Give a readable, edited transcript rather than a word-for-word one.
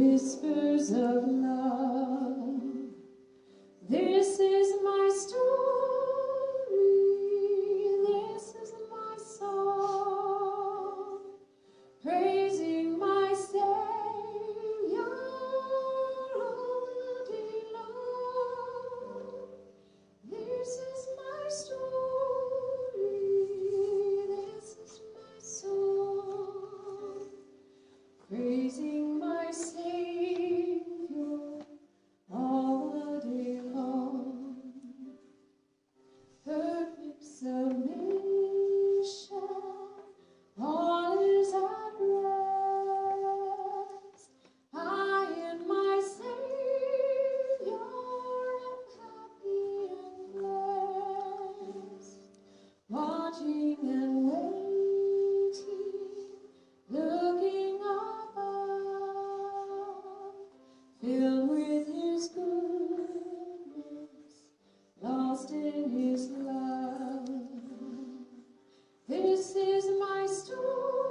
whispers of love. This is my story, this is my song, praising my Savior all day long. This is my story, this is my song, praising my Savior all the day long. Perfect submission, all is at rest. I and my Savior am happy and blessed, watching and waiting, looking above, filled with His goodness, lost in His love. This is my story.